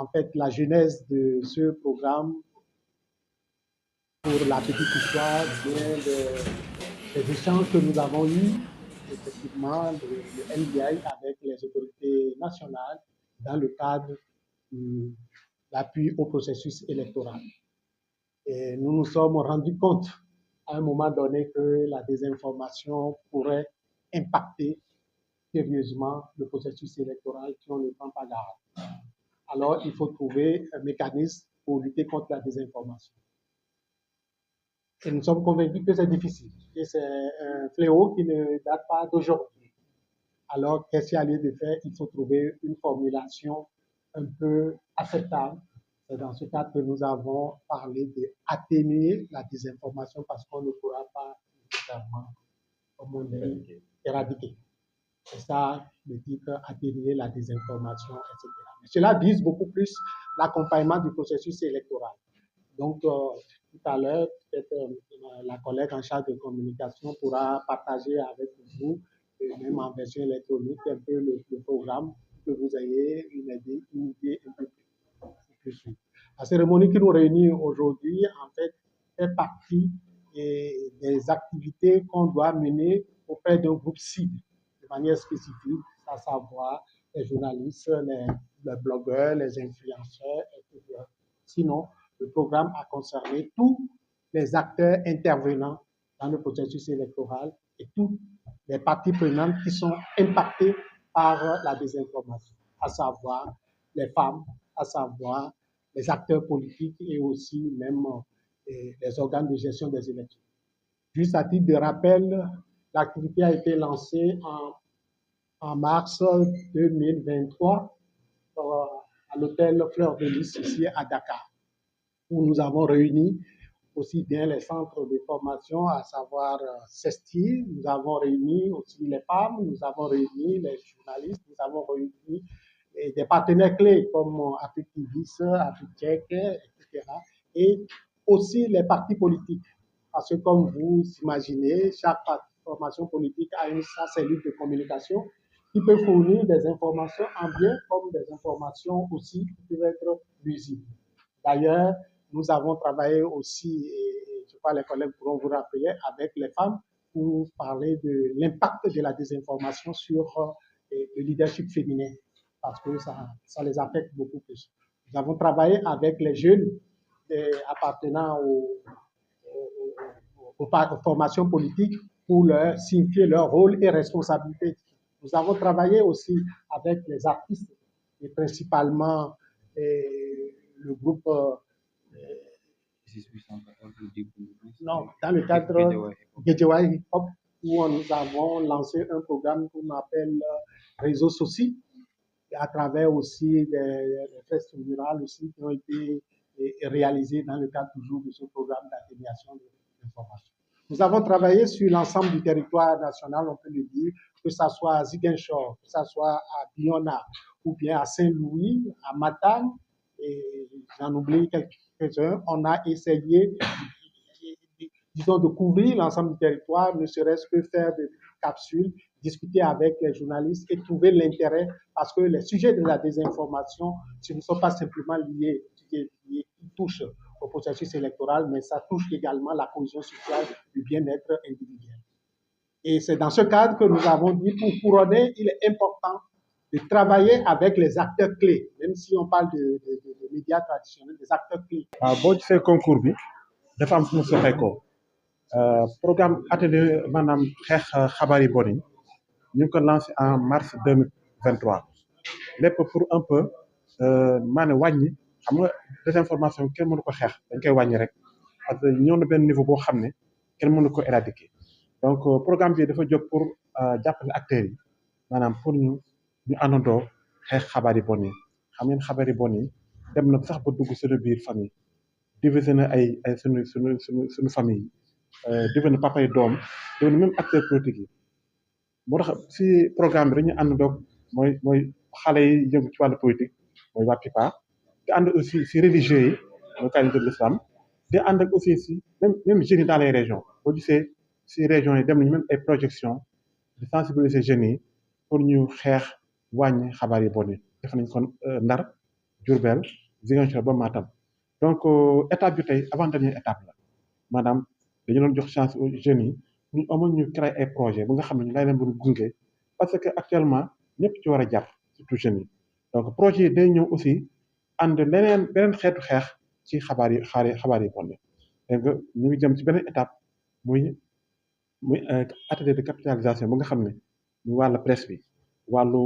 En fait, la genèse de ce programme, pour la petite histoire, vient des échanges que nous avons eus, effectivement, le NDI avec les autorités nationales dans le cadre de l'appui au processus électoral. Et nous nous sommes rendus compte à un moment donné que la désinformation pourrait impacter sérieusement le processus électoral si on ne prend pas garde. Alors, il faut trouver un mécanisme pour lutter contre la désinformation. Et nous sommes convaincus que c'est difficile, que c'est un fléau qui ne date pas d'aujourd'hui. Alors, qu'est-ce qu'il y a lieu de faire? Il faut trouver une formulation un peu acceptable. C'est dans ce cadre que nous avons parlé d'atténuer la désinformation parce qu'on ne pourra pas nécessairement, comme on dit, éradiquer. C'est ça le titre, atténuer la désinformation, etc. Mais cela vise beaucoup plus l'accompagnement du processus électoral. Donc, tout à l'heure, peut-être la collègue en charge de communication pourra partager avec vous, même en version électronique, un peu le programme, que vous ayez une idée un peu plus. La cérémonie qui nous réunit aujourd'hui, en fait, fait partie des activités qu'on doit mener auprès d'un groupe cible de manière spécifique, à savoir les journalistes, les blogueurs, les influenceurs, etc. Sinon, le programme a concerné tous les acteurs intervenants dans le processus électoral et toutes les parties prenantes qui sont impactées par la désinformation, à savoir les femmes, à savoir les acteurs politiques et aussi même les organes de gestion des élections. Juste à titre de rappel, l'activité a été lancée en mars 2023 à l'hôtel Fleur de Lys ici à Dakar, où nous avons réuni aussi bien les centres de formation, à savoir CESTI, nous avons réuni aussi les femmes, nous avons réuni les journalistes, nous avons réuni des partenaires clés comme Afrique-Tivis, Afrique-Tchèque, etc. Et aussi les partis politiques. Parce que comme vous imaginez, chaque formation politique a sa cellule de communication qui peut fournir des informations en bien comme des informations aussi qui peuvent être nuisibles. D'ailleurs, nous avons travaillé aussi, et je crois que les collègues pourront vous rappeler, avec les femmes pour parler de l'impact de la désinformation sur le leadership féminin, parce que ça les affecte beaucoup plus. Nous avons travaillé avec les jeunes appartenant aux formations politiques pour leur signifier leur rôle et responsabilité. Nous avons travaillé aussi avec les artistes, et principalement le groupe non, dans le cadre Guédiawaye Hip Hop, où nous avons lancé un programme qu'on appelle Réseaux sociaux, à travers aussi des festes murales aussi qui ont été réalisées dans le cadre toujours de ce programme d'atténuation de l'information. Nous avons travaillé sur l'ensemble du territoire national, on peut le dire, que ce soit à Ziguinchor, que ce soit à Biona, ou bien à Saint-Louis, à Matane, et j'en oublie quelques-uns. On a essayé, disons, de couvrir l'ensemble du territoire, ne serait-ce que faire des capsules, discuter avec les journalistes et trouver l'intérêt, parce que les sujets de la désinformation, ce ne sont pas simplement liés, ils touchent au processus électoral, mais ça touche également la cohésion sociale, du bien-être individuel. Et c'est dans ce cadre que nous avons dit, pour couronner, il est important de travailler avec les acteurs clés, même si on parle de médias traditionnels, des acteurs clés. boo gisee concours bi dafa am fu mu soxee ko programme atelier maanaam xeex xabaar yi bon yi ñu ngi ko lancé en mars 2023 lépp pour un peu maanaam wàññi xam nga désinformation kenn mënu ko xeex dañ koy wàññi rek parce que ñëw na benn niveau boo xam ne kenn mënu ko éradiquer donc programme bi dafa jóg pour jàppale acteurs yi maanaam pour ñu àndandoo xeex xabaar yi bon yi xam ngeen xabaar yi bon yi dem na sax ba dugg suñu biir famille divisé na ay suñu famille divisé na papa yi doom divisé même acteurs politiques yi moo tax si programme bi dañu àndandoo mooy xale yi yëngu ci wàllu politique mooy waa PIPA di ànd aussi si religieux yi mooy qualité de l'islam di ànd ak aussi si même jeunes yi dans les régions boo gisee si régions yi dem nañu même ay projections de sensibiliser jeunes yi pour ñu xeex wàññi xabaar yi bon yi def nañ kon Ndar Diourbel Ziguinchor ba Matam donc étape bi tey avant dernière étape la maanaam dañu doon jox chance aux jeunes yi ñu amoon ñu créer ay projet ba nga xam ne ñu lay leen mën a gunge parce que actuellement ñëpp ci war a jàpp surtout jeunes yi donc projet yi day ñëw aussi ànd leneen beneen xeetu xeex ci xabaar yi bon yi dégg nga ñu ngi jëm ci beneen étape muy atelier de capitalisation ba nga xam ne ñu wàllu presse bi wàllu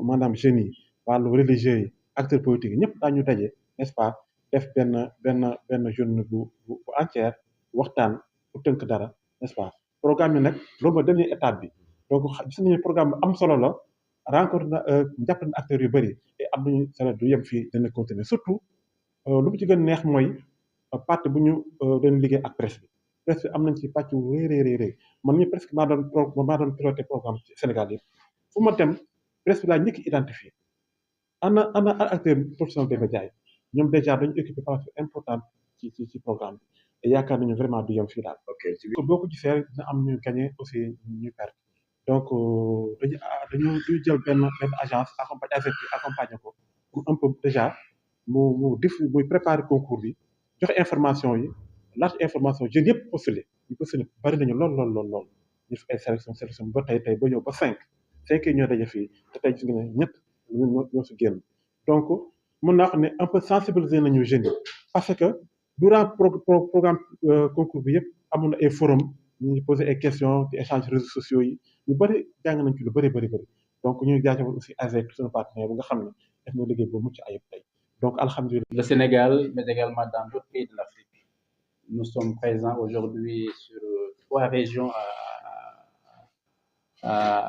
maanaam jeunes yi wàllu religieux yi acteurs politiques yi ñëpp daañu daje n'est-ce pas def benn journée bu entière waxtaan bu tënk dara n'est-ce pas programme yi nag loolu mooy dernière étape bi donc gis nañu programme bu am solo la rencontre na jàpp na acteurs yu bëri et am nañu solo du yem fii dana continuer surtout lu mu ci gën neex mooy partie bu ñu doon liggéey ak presse bi presse bi am nañ ci pàcc wu rëy man mii presque maa doon piloté programme ci Sénégal yëpp fu ma dem presse bi laa njëkk identifié ana acteur professionnel des médias yi ñoom déjà dañu occupé place importante ci programme bi et yaakaar nañu vraiment du yem fii daal. ok boo ko gisee rek dina am ñu gagné aussi ñu perdre donc dañu jël benn agence accompagner ko pour un peu déjà muy préparer concours bi joxe information yi laaj information jeunes yëpp postulé bari nañu lool ñu def ay sélection ba tey ba ñëw ba cinq yi ñoo daje fii te tey gis nga ne ñett ñoo si génn donc mën naa xam ne un peu sensibiliser nañu jeunes yi parce que durant programme concours bi yëpp amoon na ay forum ñu poser ay questions ci échange réseaux sociaux yi ñu bëri jàng nañ ci lu bëri donc ñu ngi jaajëfal aussi avec suñu partenaire bu nga xam ne def na liggéey bu mucc ayib tey donc alhamdulilah. Le Sénégal, mais également dans d'autres pays de l'Afrique. Nous sommes présents aujourd'hui sur 3 régions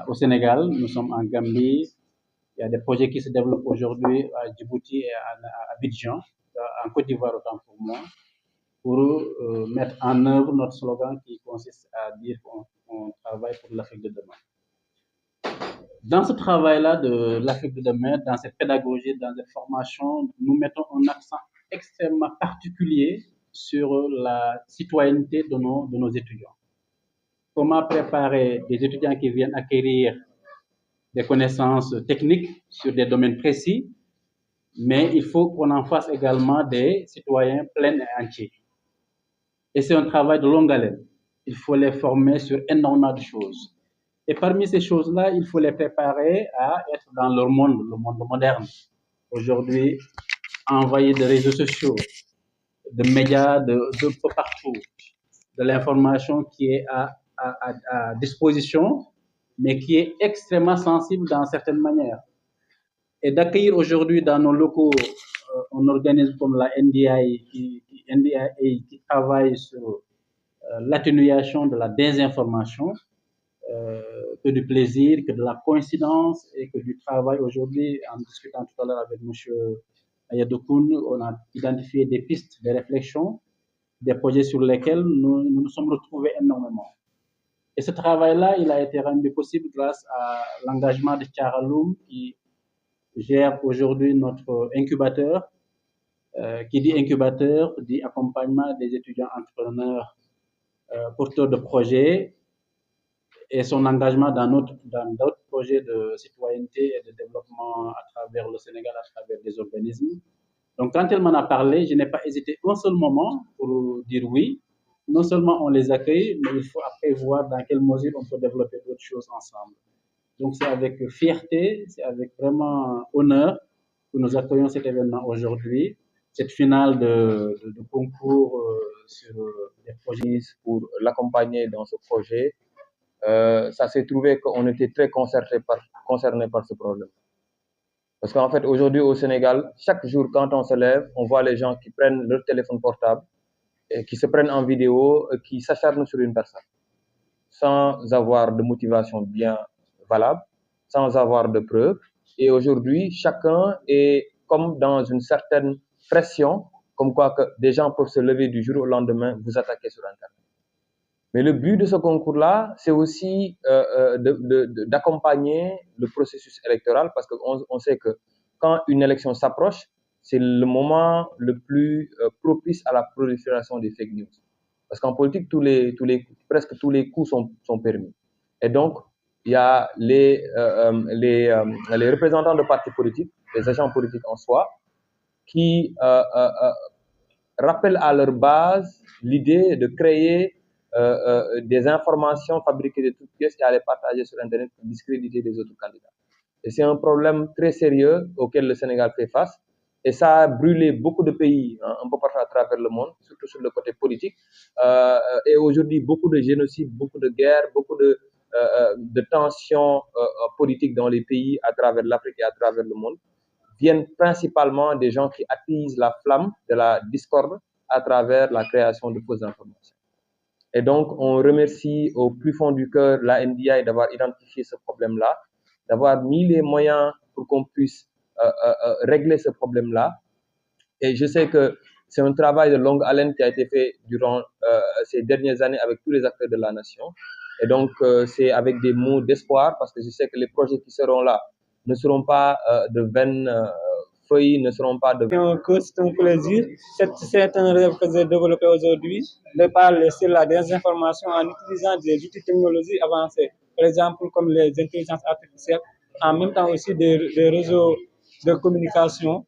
au Sénégal. Nous sommes en Gambie. Il y a des projets qui se développent aujourd'hui à Djibouti et à Abidjan, en Côte d'Ivoire autant pour moi, pour mettre en œuvre notre slogan qui consiste à dire qu'on travaille pour l'Afrique de demain. Dans ce travail-là de l'Afrique de demain, dans cette pédagogie, dans cette formation, nous mettons un accent extrêmement particulier sur la citoyenneté de nos étudiants. Comment préparer des étudiants qui viennent acquérir des connaissances techniques sur des domaines précis, mais il faut qu'on en fasse également des citoyens pleins et entiers. Et c'est un travail de longue haleine. Il faut les former sur énormément de choses. Et parmi ces choses-là, il faut les préparer à être dans leur monde, le monde moderne. Aujourd'hui, envoyer des réseaux sociaux, de médias de peu partout, de l'information qui est à disposition, mais qui est extrêmement sensible dans certaines manières. Et d'accueillir aujourd'hui dans nos locaux un organisme comme la NDI qui travaille sur l'atténuation de la désinformation, que du plaisir, que de la coïncidence et que du travail aujourd'hui. En discutant tout à l'heure avec M. Ayadokoun, on a identifié des pistes, des réflexions, des projets sur lesquels nous nous sommes retrouvés énormément. Et ce travail-là, il a été rendu possible grâce à l'engagement de Tcharaloum qui gère aujourd'hui notre incubateur. Qui dit incubateur, dit accompagnement des étudiants entrepreneurs porteurs de projets et son engagement dans d'autres projets de citoyenneté et de développement à travers le Sénégal, à travers des organismes. Donc, quand elle m'en a parlé, je n'ai pas hésité un seul moment pour dire oui. Non seulement on les accueille, mais il faut après voir dans quelle mesure on peut développer d'autres choses ensemble. Donc, c'est avec fierté, c'est avec vraiment honneur que nous accueillons cet événement aujourd'hui, cette finale de concours sur les projets. Pour l'accompagner dans ce projet, ça s'est trouvé qu'on était très concernés par ce problème. Parce qu'en fait, aujourd'hui au Sénégal, chaque jour quand on se lève, on voit les gens qui prennent leur téléphone portable et qui se prennent en vidéo, qui s'acharnent sur une personne, sans avoir de motivation bien valable, sans avoir de preuves. Et aujourd'hui, chacun est comme dans une certaine pression, comme quoi que des gens peuvent se lever du jour au lendemain, vous attaquer sur Internet. Mais le but de ce concours-là, c'est aussi d'accompagner le processus électoral, parce qu'on sait que quand une élection s'approche, c'est le moment le plus propice à la prolifération des fake news. Parce qu'en politique, presque tous les coups sont permis. Et donc, il y a les représentants de partis politiques, les agents politiques en soi, qui rappellent à leur base l'idée de créer des informations fabriquées de toutes pièces et à les partager sur Internet pour discréditer les autres candidats. Et c'est un problème très sérieux auquel le Sénégal fait face. Et ça a brûlé beaucoup de pays un peu partout à travers le monde, surtout sur le côté politique. Et aujourd'hui, beaucoup de génocides, beaucoup de guerres, beaucoup de tensions politiques dans les pays à travers l'Afrique et à travers le monde viennent principalement des gens qui attisent la flamme de la discorde à travers la création de fausses informations. Et donc, on remercie au plus fond du cœur la NDI d'avoir identifié ce problème-là, d'avoir mis les moyens pour qu'on puisse régler ce problème-là. Et je sais que c'est un travail de longue haleine qui a été fait durant ces dernières années avec tous les acteurs de la nation. Et donc, c'est avec des mots d'espoir, parce que je sais que les projets qui seront là ne seront pas de vaines feuilles, ne seront pas de... C'est un plaisir. C'est un rêve que j'ai développé aujourd'hui, de parler sur la désinformation en utilisant des outils technologiques avancés, par exemple comme les intelligences artificielles, en même temps aussi des réseaux de communication,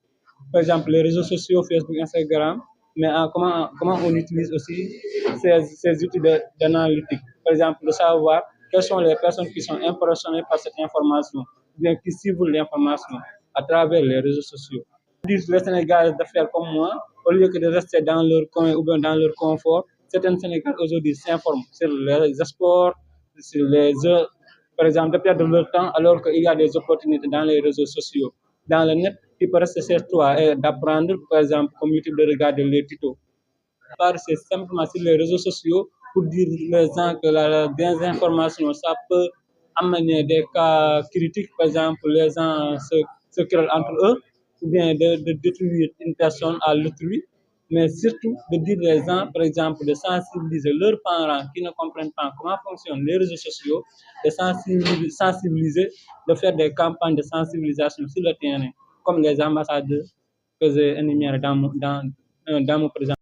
par exemple les réseaux sociaux, Facebook, Instagram, mais comment on utilise aussi ces outils d'analytique. Par exemple, de savoir quelles sont les personnes qui sont impressionnées par cette information, ou bien qui ciblent l'information à travers les réseaux sociaux. Les Sénégalais de faire comme moi, au lieu que de rester dans leur coin ou bien dans leur confort, certains Sénégalais aujourd'hui s'informent sur les sports, sur les heures, par exemple, de perdre leur temps alors qu'il y a des opportunités dans les réseaux sociaux. Dans le net, tu peux rester chez toi et d'apprendre, par exemple, comme YouTube, de regarder les tutos. C'est simplement sur les réseaux sociaux pour dire aux gens que la désinformation, ça peut amener des cas critiques, par exemple, les gens se querellent entre eux, ou bien de détruire une personne à l'autrui, mais surtout de dire aux gens, par exemple, de sensibiliser leurs parents qui ne comprennent pas comment fonctionnent les réseaux sociaux, de sensibiliser, de faire des campagnes de sensibilisation sur le terrain, comme les ambassadeurs que j'ai énumérés dans mon présent.